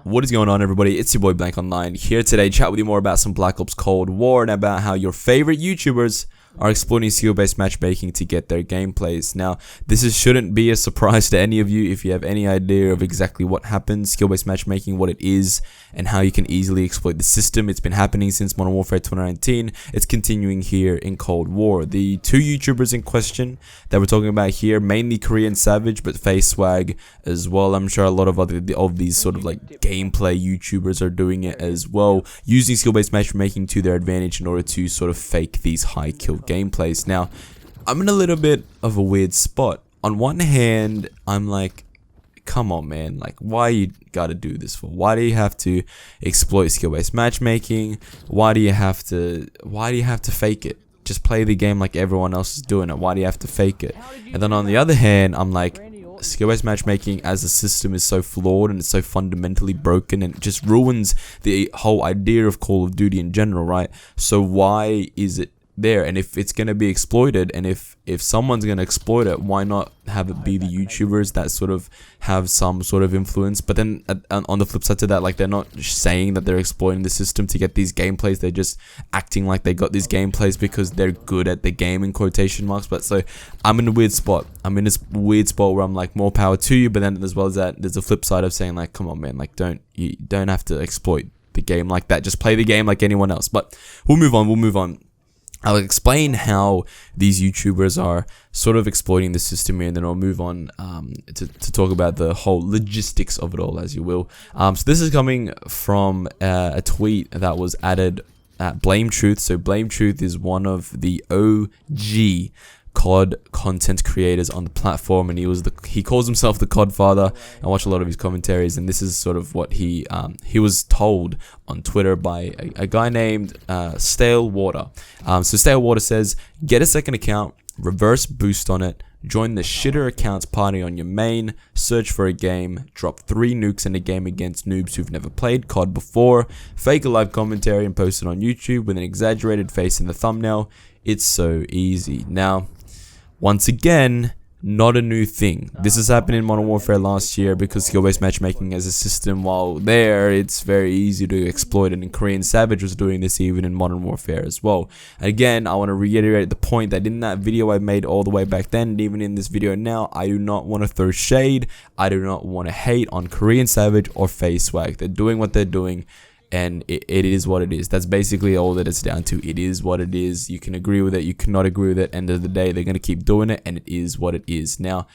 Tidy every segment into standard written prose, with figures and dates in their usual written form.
What is going on, everybody? It's your boy Blank Online here today, chat with you more about some Black Ops Cold War and about how your favorite YouTubers are exploiting skill-based matchmaking to get their gameplays. Now, shouldn't be a surprise to any of you if you have any idea of exactly what happens, skill-based matchmaking, what it is, and how you can easily exploit the system. It's been happening since Modern Warfare 2019. It's continuing here in Cold War. The two YouTubers in question that we're talking about here, mainly Korean Savage, but Face Swag as well. I'm sure a lot of these sort of like gameplay YouTubers are doing it as well, using skill-based matchmaking to their advantage in order to sort of fake these high kill gameplays. Now, I'm in a little bit of a weird spot. On one hand, I'm like, come on, man, like, why you gotta do this for? Why do you have to exploit skill-based matchmaking? Why do you have to fake it? Just play the game like everyone else is doing it. Why do you have to fake it? And then on the other hand, I'm like, skill-based matchmaking as a system is so flawed and it's so fundamentally broken, and it just ruins the whole idea of Call of Duty in general, right? So why is it there? And if it's going to be exploited, and if someone's going to exploit it, why not have it be the YouTubers that sort of have some sort of influence? But then on the flip side to that, like, they're not saying that they're exploiting the system to get these gameplays. They're just acting like they got these gameplays because they're good at the game, in quotation marks. But so I'm in a weird spot. I'm in this weird spot where I'm like, more power to you, but then as well as that, there's a flip side of saying like, come on, man, like, you don't have to exploit the game like that. Just play the game like anyone else. But we'll move on. I'll explain how these YouTubers are sort of exploiting the system here, and then I'll move on to talk about the whole logistics of it all, as you will. So this is coming from a tweet that was added at Blame Truth. So Blame Truth is one of the OG COD content creators on the platform, and he calls himself the COD father. I watch a lot of his commentaries, and this is sort of what he was told on Twitter by a guy named Stale Water. So Stale Water says, get a second account, reverse boost on it, join the shitter accounts party on your main, search for a game, drop 3 nukes in a game against noobs who've never played COD before, fake a live commentary and post it on YouTube with an exaggerated face in the thumbnail. It's so easy. Now, once again, not a new thing. This has happened in Modern Warfare last year because skill-based matchmaking as a system, while there, it's very easy to exploit it, and Korean Savage was doing this even in Modern Warfare as well. Again, I want to reiterate the point that in that video I made all the way back then, and even in this video now, I do not want to throw shade. I do not want to hate on Korean Savage or Face Swag. They're doing what they're doing, and it is what it is. That's basically all that it's down to. It is what it is. You can agree with it, you cannot agree with it. End of the day, they're going to keep doing it, and it is what it is. Now,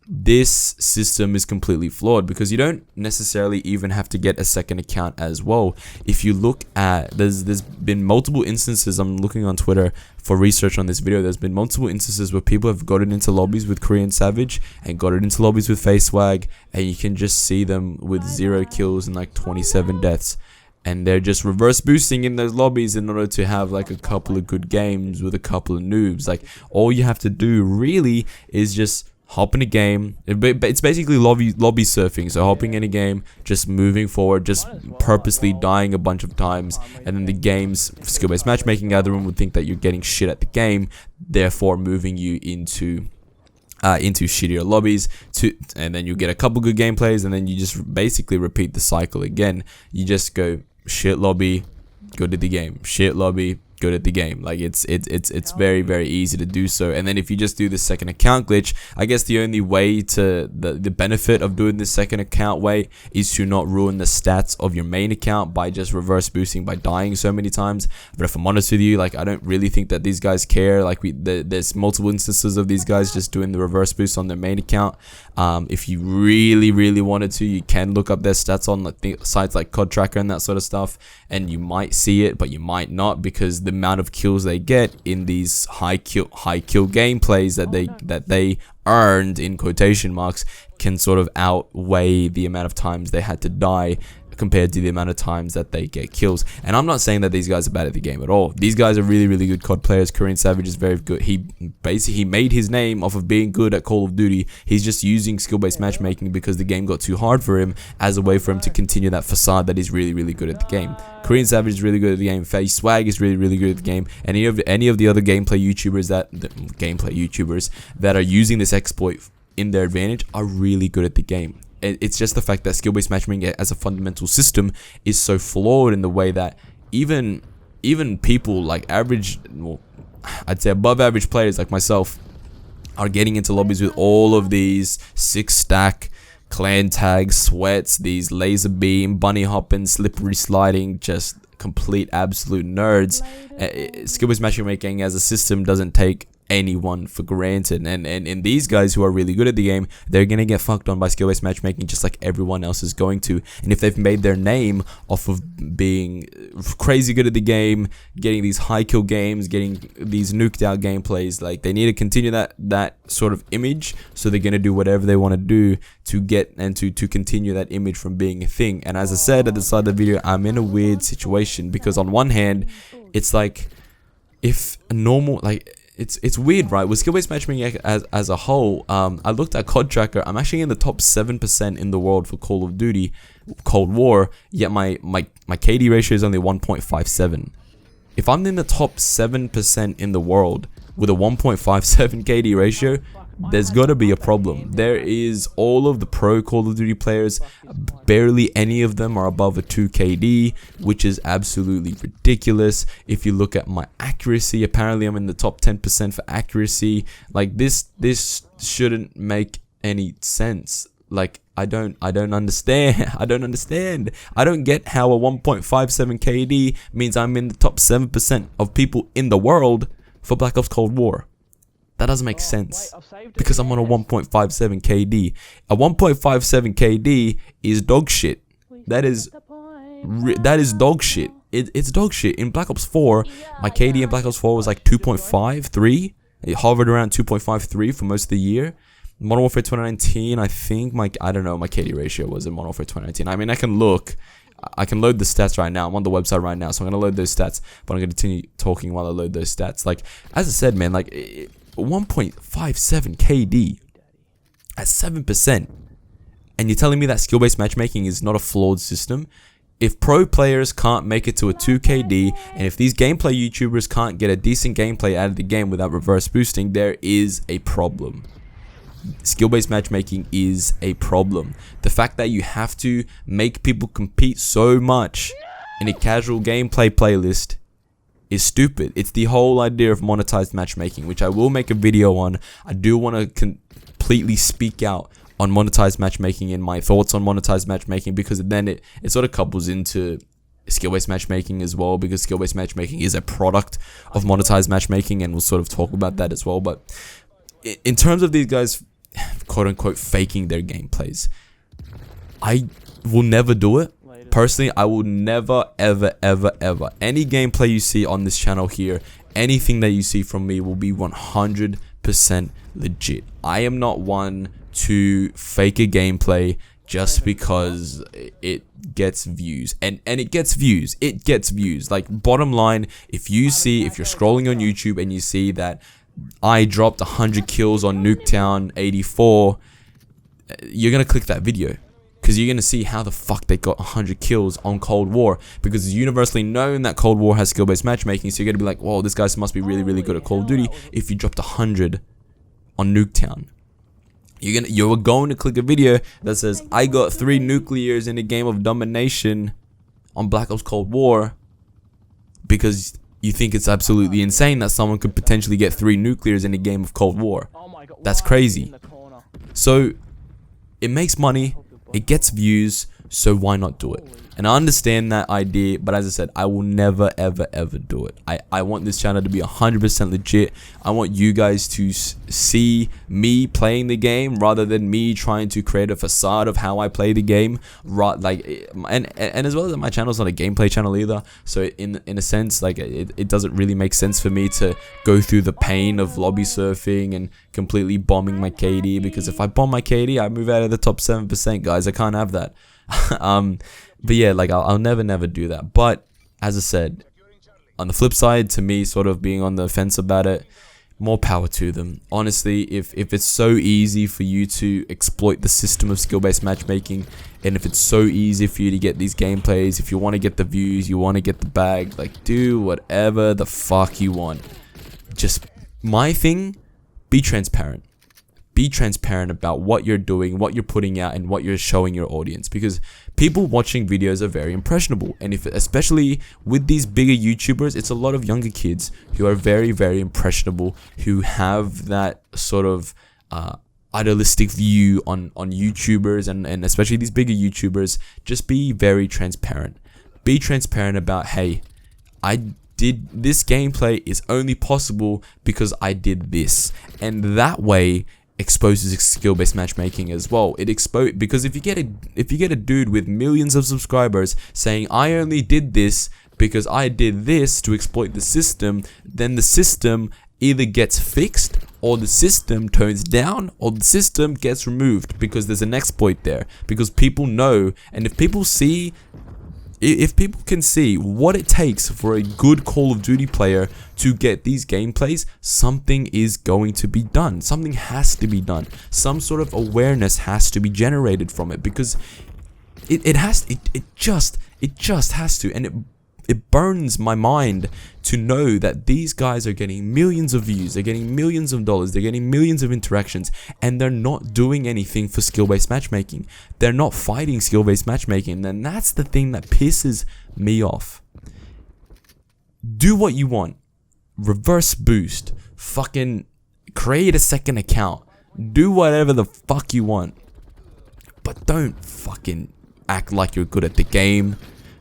this system is completely flawed because you don't necessarily even have to get a second account as well. If you look at, there's been multiple instances, I'm looking on Twitter for research on this video, there's been multiple instances where people have gotten into lobbies with Korean Savage and gotten into lobbies with Face Swag, and you can just see them with 0 kills and like 27 deaths. And they're just reverse boosting in those lobbies in order to have like a couple of good games with a couple of noobs. Like, all you have to do really is just hop in a game. It's basically lobby surfing. So hopping in a game, just moving forward, just purposely dying a bunch of times, and then the game's skill-based matchmaking algorithm would think that you're getting shit at the game, therefore moving you into shittier lobbies, and then you get a couple good gameplays, and then you just basically repeat the cycle again. You just go shit lobby, go to the game, shit lobby, go to the game. Like, it's very, very easy to do so. And then if you just do the second account glitch, I guess the only way to the benefit of doing this second account way is to not ruin the stats of your main account by just reverse boosting by dying so many times. But if I'm honest with you, like, I don't really think that these guys care. Like, there's multiple instances of these guys just doing the reverse boost on their main account. If you really wanted to, you can look up their stats on like sites like COD Tracker and that sort of stuff, and you might see it, but you might not, because the amount of kills they get in these high kill gameplays that they earned, in quotation marks, can sort of outweigh the amount of times they had to die compared to the amount of times that they get kills. And I'm not saying that these guys are bad at the game at all. These guys are really good COD players. Korean Savage is very good. He made his name off of being good at Call of Duty. He's just using skill-based matchmaking because the game got too hard for him, as a way for him to continue that facade that he's really good at the game. Korean Savage is really good at the game. Face Swag is really good at the game. Any of the other gameplay YouTubers that are using this exploit in their advantage are really good at the game. it's just the fact that skill-based matchmaking as a fundamental system is so flawed in the way that even people like average, well, I'd say above average players like myself are getting into lobbies with all of these 6-stack clan tag sweats, these laser beam, bunny hopping, slippery sliding, just complete absolute nerds. Skill-based matchmaking as a system doesn't take anyone for granted, and these guys who are really good at the game, they're gonna get fucked on by skill-based matchmaking just like everyone else is going to. And if they've made their name off of being crazy good at the game, getting these high kill games, getting these nuked out gameplays, like they need to continue that sort of image. So they're gonna do whatever they want to do to get and to continue that image from being a thing. And as I said at the start of the video, I'm in a weird situation because on one hand it's like, if a normal, like, it's weird, right? With skill-based matchmaking as a whole, I looked at COD Tracker. I'm actually in the top 7% in the world for Call of Duty Cold War, yet my KD ratio is only 1.57. If I'm in the top 7% in the world with a 1.57 KD ratio, there's got to be a problem. There is all of the pro Call of Duty players, barely any of them are above a 2 KD, which is absolutely ridiculous. If you look at my accuracy, apparently I'm in the top 10% for accuracy. Like this shouldn't make any sense. Like I don't understand. I don't understand. I don't get how a 1.57 KD means I'm in the top 7% of people in the world for Black Ops Cold War. That doesn't make sense because I'm on a 1.57 KD. A 1.57 KD is dog shit. That is dog shit. It's dog shit. In Black Ops 4, my KD in Black Ops 4 was like 2.53. It hovered around 2.53 for most of the year. Modern Warfare 2019, I think I don't know my KD ratio was in Modern Warfare 2019. I mean, I can look. I can load the stats right now. I'm on the website right now, so I'm gonna load those stats. But I'm gonna continue talking while I load those stats. Like as I said, man, like 1.57 KD at 7%, and you're telling me that skill-based matchmaking is not a flawed system? If pro players can't make it to a 2 KD, and if these gameplay YouTubers can't get a decent gameplay out of the game without reverse boosting, there is a problem. Skill-based matchmaking is a problem. The fact that you have to make people compete so much in a casual gameplay playlist is stupid. It's the whole idea of monetized matchmaking, which I will make a video on. I do want to completely speak out on monetized matchmaking and my thoughts on monetized matchmaking, because then it sort of couples into skill-based matchmaking as well, because skill-based matchmaking is a product of monetized matchmaking, and we'll sort of talk about that as well. But in terms of these guys quote-unquote faking their gameplays, I will never do it. Personally, I will never, ever, any gameplay you see on this channel here, anything that you see from me will be 100% legit. I am not one to fake a gameplay just because it gets views. And it gets views. It gets views. Like, bottom line, if you're scrolling on YouTube and you see that I dropped 100 kills on Nuketown 84, you're going to click that video. Because you're going to see how the fuck they got 100 kills on Cold War. Because it's universally known that Cold War has skill-based matchmaking. So you're going to be like, whoa, this guy must be really, really good at Call of Duty if you dropped 100 on Nuketown. You're going to click a video that says, I got 3 nuclears in a game of domination on Black Ops Cold War. Because you think it's absolutely insane that someone could potentially get 3 nuclears in a game of Cold War. That's crazy. So it makes money. It gets views, so why not do it? And I understand that idea, but as I said, I will never, ever do it. I want this channel to be 100% legit. I want you guys to see me playing the game rather than me trying to create a facade of how I play the game. And as well as my channel's not a gameplay channel either, so in a sense, like it doesn't really make sense for me to go through the pain of lobby surfing and completely bombing my KD, because if I bomb my KD, I move out of the top 7%, guys. I can't have that. But yeah, like I'll never do that. But as I said, on the flip side, to me, sort of being on the fence about it, more power to them. Honestly, if it's so easy for you to exploit the system of skill-based matchmaking, and if it's so easy for you to get these gameplays, if you want to get the views, you want to get the bag, like do whatever the fuck you want. Just my thing, be transparent. be transparent about what you're doing, what you're putting out, and what you're showing your audience, because people watching videos are very impressionable. And if, especially with these bigger YouTubers, it's a lot of younger kids who are very, very impressionable, who have that sort of idealistic view on YouTubers, and especially these bigger YouTubers. Just be very transparent. Be transparent about, hey, this gameplay is only possible because I did this, and that way exposes skill-based matchmaking as well. Because if you get a dude with millions of subscribers saying, I only did this because I did this to exploit the system, then the system either gets fixed, or the system turns down, or the system gets removed because there's an exploit there. Because people know, and if people can see what it takes for a good Call of Duty player to get these gameplays, something is going to be done. Something has to be done. Some sort of awareness has to be generated from it, because it just has to. And it burns my mind to know that these guys are getting millions of views, they're getting millions of dollars, they're getting millions of interactions, and they're not doing anything for skill-based matchmaking. They're not fighting skill-based matchmaking, and that's the thing that pisses me off. Do what you want. Reverse boost. Fucking create a second account. Do whatever the fuck you want. But don't fucking act like you're good at the game.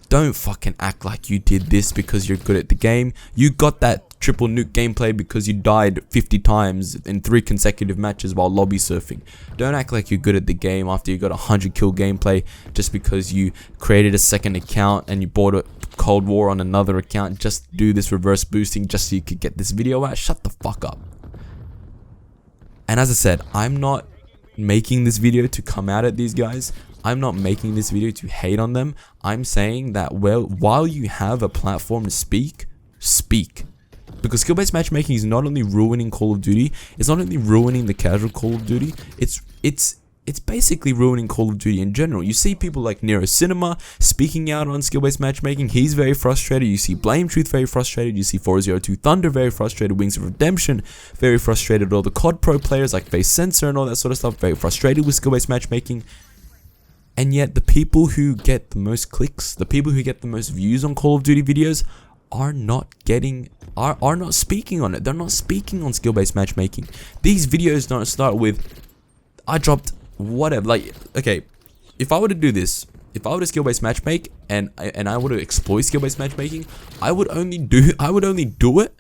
Don't fucking act like you did this because you're good at the game. You got that triple nuke gameplay because you died 50 times in 3 consecutive matches while lobby surfing. Don't act like you're good at the game after you got 100 kill gameplay just because you created a second account and you bought a Cold War on another account. Just do this reverse boosting just so you could get this video out. Shut the fuck up. And as I said, I'm not making this video to come out at these guys. I'm not making this video to hate on them. I'm saying that, well, while you have a platform to speak. Because skill-based matchmaking is not only ruining Call of Duty, it's not only ruining the casual Call of Duty, it's basically ruining Call of Duty in general. You see people like Nero Cinema speaking out on skill-based matchmaking. He's very frustrated. You see Blame Truth very frustrated. You see 402 Thunder very frustrated. Wings of Redemption very frustrated. All the COD Pro players like Face Sensor and all that sort of stuff very frustrated with skill-based matchmaking. And yet the people who get the most clicks, the people who get the most views on Call of Duty videos are not speaking on it. They're not speaking on skill-based matchmaking. These videos don't start with, I dropped whatever. Like, okay, if I were to do this, if I were to skill-based matchmake and I were to exploit skill-based matchmaking, I would only do it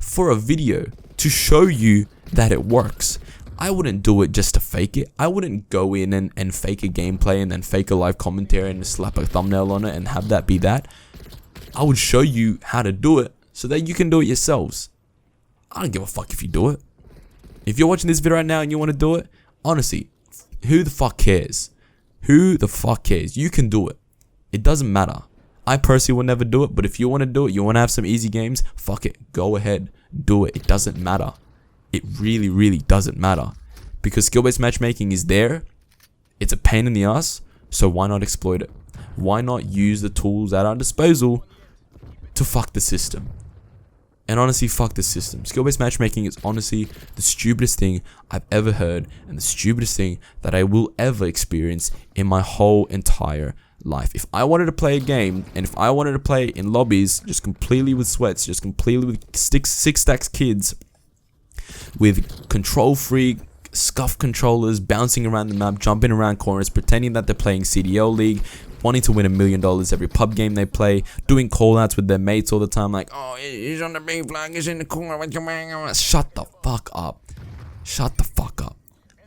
for a video to show you that it works. I wouldn't do it just to fake it. I wouldn't go in and fake a gameplay and then fake a live commentary and slap a thumbnail on it and have that be that. I would show you how to do it so that you can do it yourselves. I don't give a fuck if you do it. If you're watching this video right now and you want to do it, honestly, who the fuck cares? Who the fuck cares? You can do it. It doesn't matter. I personally will never do it, but if you want to do it, you want to have some easy games, fuck it. Go ahead. Do it. It doesn't matter. It really, really doesn't matter. Because skill-based matchmaking is there. It's a pain in the ass. So why not exploit it? Why not use the tools at our disposal to fuck the system? And honestly, fuck the system. Skill-based matchmaking is honestly the stupidest thing I've ever heard, and the stupidest thing that I will ever experience in my whole entire life. If I wanted to play a game, and if I wanted to play in lobbies just completely with sweats, just completely with six stacks kids, with control freak, scuff controllers, bouncing around the map, jumping around corners, pretending that they're playing CDL League, wanting to win $1 million every pub game they play, doing call-outs with their mates all the time, like, oh, he's on the B flag, he's in the corner, shut the fuck up. Shut the fuck up.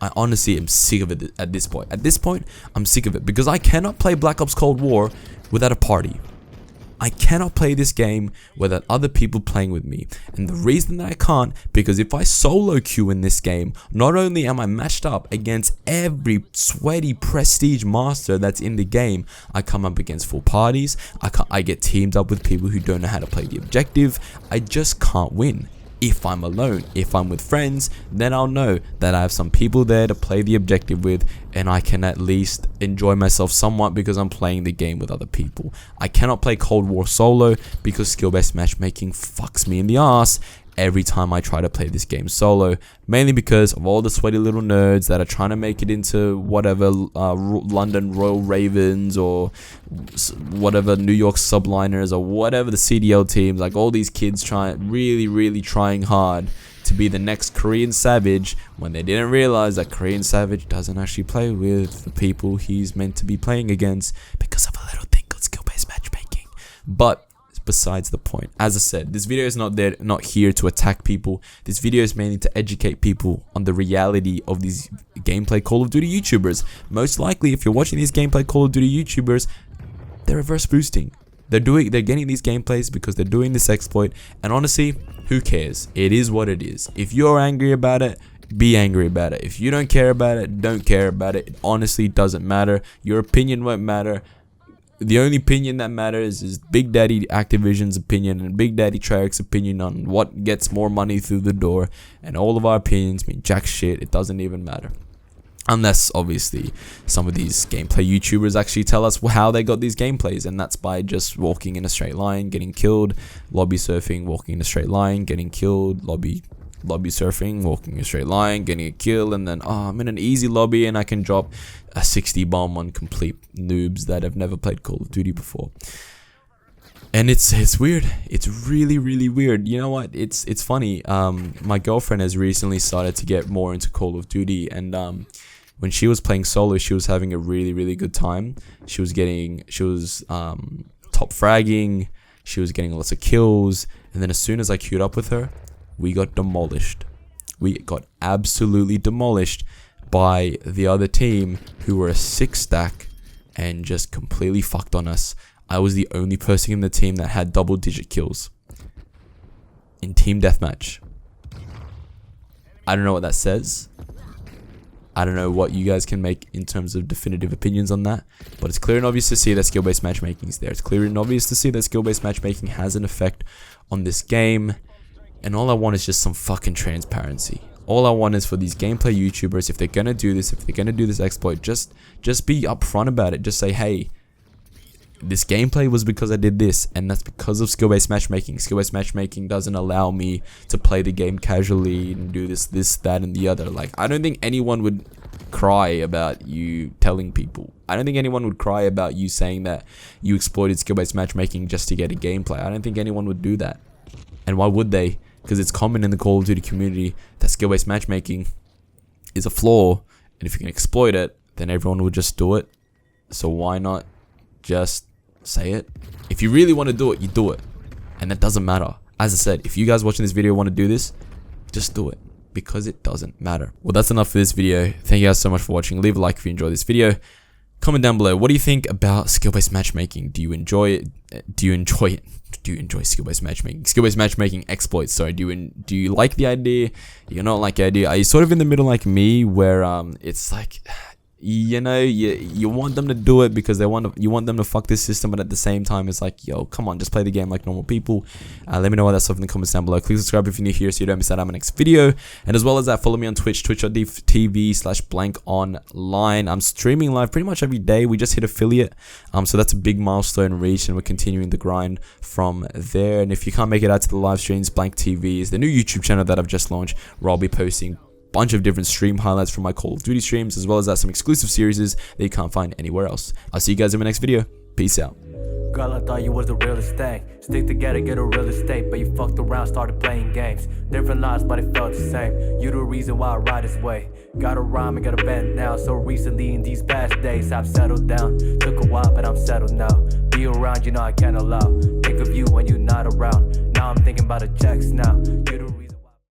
I honestly am sick of it at this point. At this point, I'm sick of it, because I cannot play Black Ops Cold War without a party. I cannot play this game without other people playing with me. And the reason that I can't, because if I solo queue in this game, not only am I matched up against every sweaty prestige master that's in the game, I come up against full parties, I get teamed up with people who don't know how to play the objective. I just can't win. If I'm alone, if I'm with friends, then I'll know that I have some people there to play the objective with, and I can at least enjoy myself somewhat because I'm playing the game with other people. I cannot play Cold War solo because skill-based matchmaking fucks me in the ass, every time I try to play this game solo, mainly because of all the sweaty little nerds that are trying to make it into whatever London Royal Ravens or whatever New York Subliners or whatever the CDL teams, like all these kids really trying hard to be the next Korean Savage, when they didn't realize that Korean Savage doesn't actually play with the people he's meant to be playing against because of a little thing called skill-based matchmaking. But besides the point, as I said, this video is not here to attack people. This video is mainly to educate people on the reality of these gameplay Call of Duty YouTubers. Most likely, if you're watching these gameplay Call of Duty YouTubers, they're reverse boosting. They're getting these gameplays because they're doing this exploit, and honestly, who cares? It is what it is. If you're angry about it, be angry about it. If you don't care about it, don't care about it. It honestly doesn't matter. Your opinion won't matter. The only opinion that matters is Big Daddy Activision's opinion and Big Daddy Treyarch's opinion on what gets more money through the door, and all of our opinions mean jack shit. It doesn't even matter. Unless, obviously, some of these gameplay YouTubers actually tell us how they got these gameplays, and that's by just walking in a straight line, getting killed, lobby surfing, walking in a straight line, getting killed, lobby surfing, walking in a straight line, getting a kill, and then, oh, I'm in an easy lobby and I can drop a 60 bomb on complete noobs that have never played Call of Duty before. And it's weird. It's really weird. You know what? It's funny. My girlfriend has recently started to get more into Call of Duty, and when she was playing solo, she was having a really good time. She was top fragging. She was getting lots of kills, and then as soon as I queued up with her, we got demolished. We got absolutely demolished by the other team, who were a 6-stack and just completely fucked on us. I was the only person in the team that had double-digit kills in team deathmatch. I don't know what that says. I don't know what you guys can make in terms of definitive opinions on that, but it's clear and obvious to see that skill-based matchmaking is there. It's clear and obvious to see that skill-based matchmaking has an effect on this game, and all I want is just some fucking transparency. All I want is for these gameplay YouTubers, if they're gonna do this, exploit, just be upfront about it. Just say, hey, this gameplay was because I did this, and that's because of skill-based matchmaking. Skill-based matchmaking doesn't allow me to play the game casually and do this, that, and the other. Like, I don't think anyone would cry about you telling people. I don't think anyone would cry about you saying that you exploited skill-based matchmaking just to get a gameplay. I don't think anyone would do that. And why would they? Because it's common in the Call of Duty community that skill-based matchmaking is a flaw, and if you can exploit it, then everyone will just do it. So why not just say it? If you really want to do it, you do it, and that doesn't matter. As I said, if you guys watching this video want to do this, just do it, because it doesn't matter. Well, that's enough for this video. Thank you guys so much for watching. Leave a like if you enjoyed this video. Comment down below, what do you think about skill-based matchmaking? Do you enjoy it? Do you enjoy skill-based matchmaking? Skill-based matchmaking exploits, sorry. Do you like the idea? Do you not like the idea? Are you sort of in the middle like me, where it's like, you know, you want them to do it because you want them to fuck this system, but at the same time it's like, yo, come on, just play the game like normal people. Let me know all that stuff in the comments down below. Click subscribe if you're new here so you don't miss out on my next video, and as well as that, follow me on Twitch, twitch.tv/blankonline. I'm streaming live pretty much every day. We just hit affiliate, so that's a big milestone reached, and we're continuing the grind from there. And if you can't make it out to the live streams, Blank TV is the new YouTube channel that I've just launched, where I'll be posting bunch of different stream highlights from my Call of Duty streams, as well as some exclusive series that you can't find anywhere else. I'll see you guys in my next video. Peace out. Girl, I thought you was the realest thing. Stick together, get a real estate, but you fucked around, started playing games. Different lives, but it felt the same. You the reason why I ride this way. Got a rhyme and got a band now. So recently in these past days, I've settled down. Took a while, but I'm settled now. Be around, you know I can't allow. Think of you when you're not around. Now I'm thinking about the checks now. You the reason.